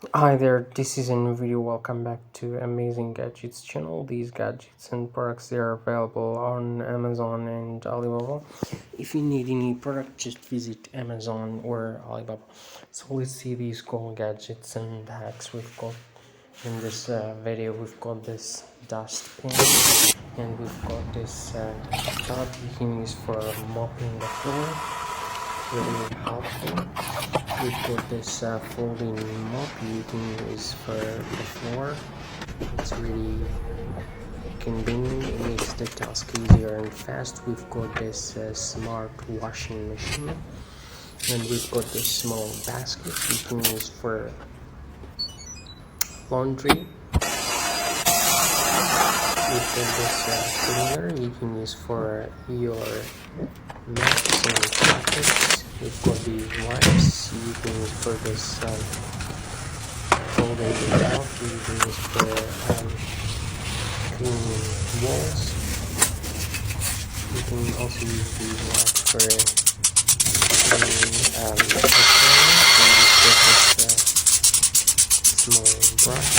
Hi there, this is a new video. Welcome back to Amazing Gadgets channel. These gadgets and products, they are available on Amazon and Alibaba. If you need any product, just visit Amazon or Alibaba. So let's see these cool gadgets and hacks we've got in this video. We've got this dustbin and we've got this tub you can use for mopping the floor. Really helpful. We've got this folding mop you can use for the floor. It's really convenient, it makes the task easier and fast. We've got this smart washing machine, and we've got this small basket you can use for laundry. We've got this cleaner you can use for your mats and carpets. We've got these wipes you can use for this folding it out. You can use for cleaning walls. You can also use these wipes for cleaning the floor. And we've got this small brush.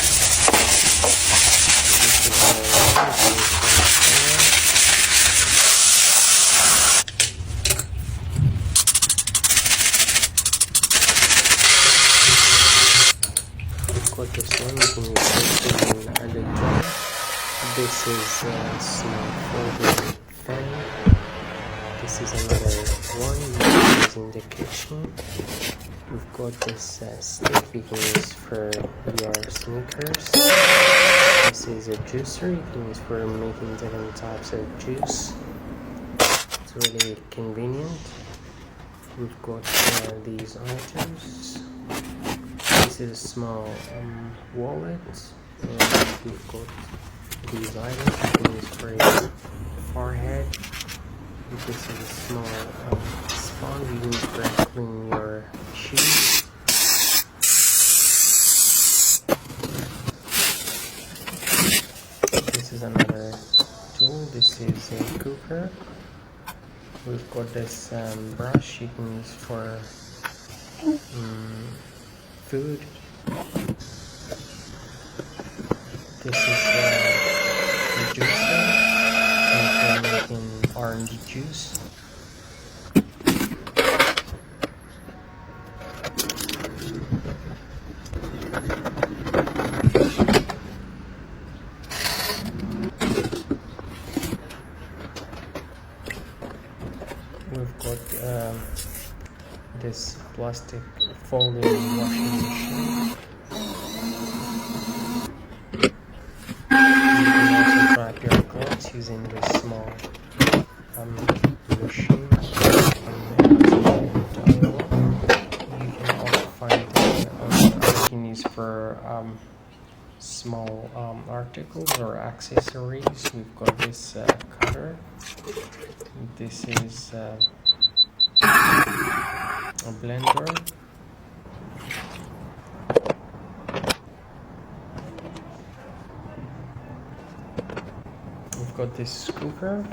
Got this one, you can use this in a dryer. This is a small folding fan. This is another one you can use in the kitchen. We've got this stick you can use for your sneakers. This is a juicer you can use for making different types of juice. It's really convenient. We've got these items. This is a small wallet, and we've got these items you can use for your forehead. This is a small sponge you use for cleaning your shoes. This is another tool. This is a cooker. We've got this brush you can use for food. This is a juicer for making orange juice. We've got this plastic folding washing machine. You can also dry up your clothes using this small machine. You can also find you can use for small articles or accessories. We've got this cutter. This is a blender. We've got this scooper.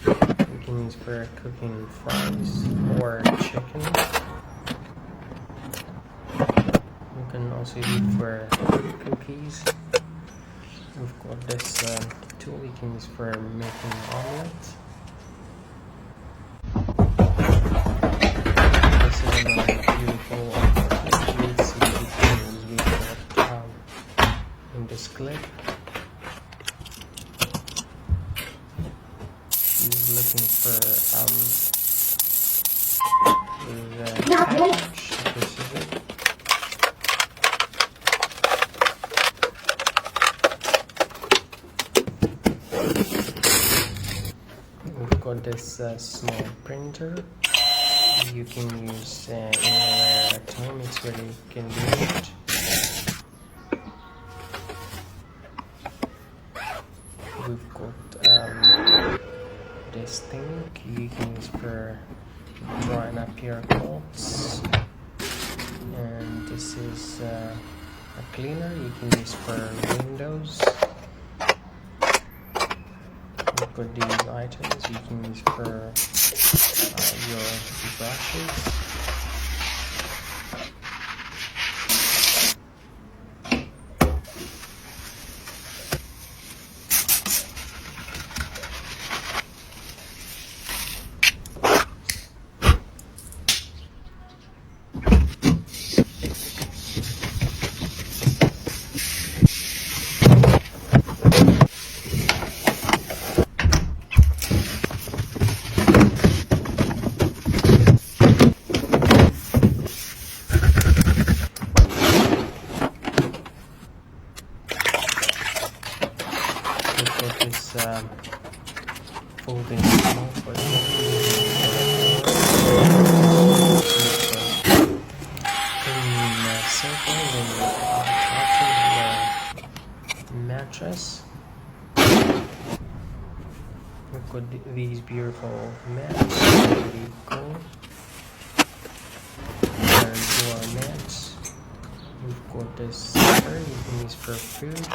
You can use for cooking fries or chicken. You can also use it for cookies. We've got this tool you can use for making omelette. This is another beautiful in this clip. He's looking for the package. This is it. We've got this small printer you can use anywhere at home. It's really convenient. We've got this thing you can use for drying up your clothes, and this is a cleaner you can use for windows. We've got these items you can use for these beautiful mats. Really cool. And to our mats, we've got this sucker you can use for food.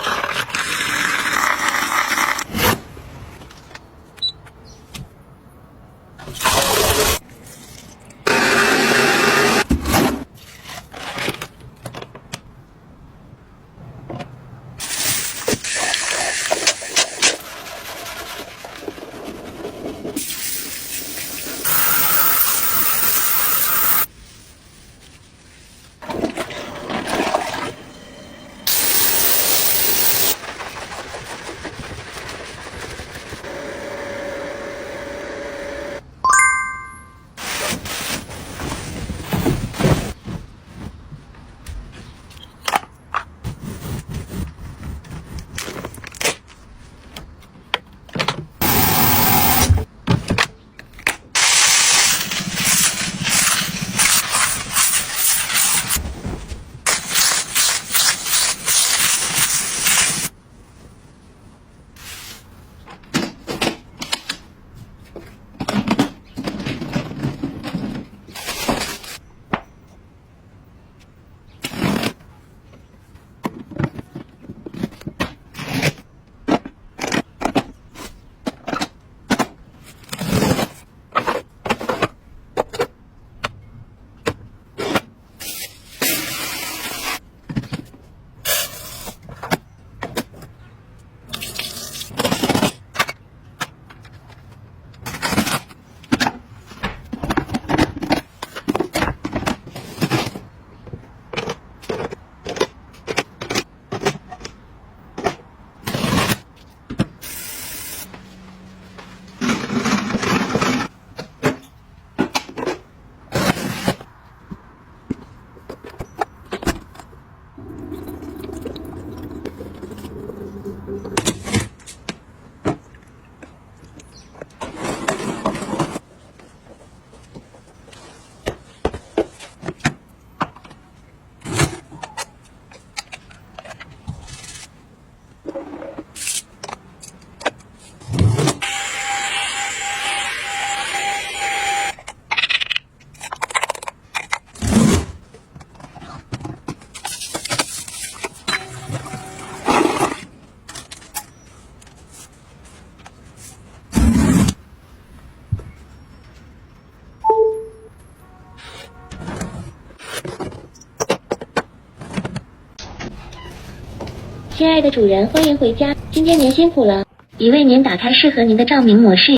亲爱的主人，欢迎回家。今天您辛苦了，已为您打开适合您的照明模式，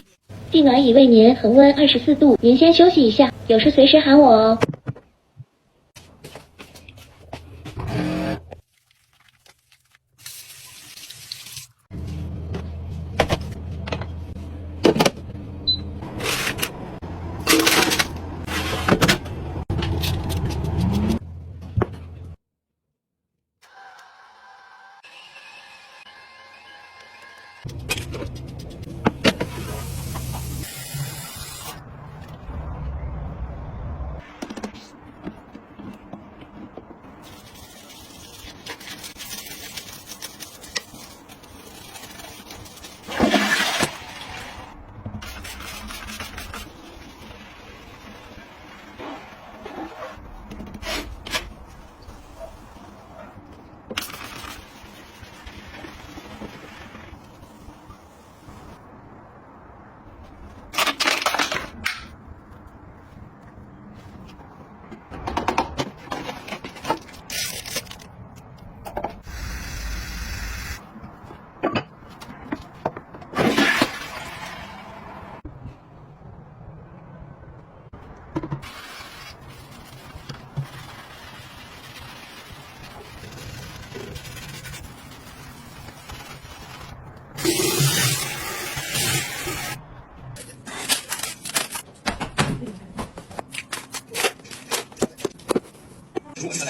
地暖已为您恒温24度，您先休息一下，有事随时喊我哦。如此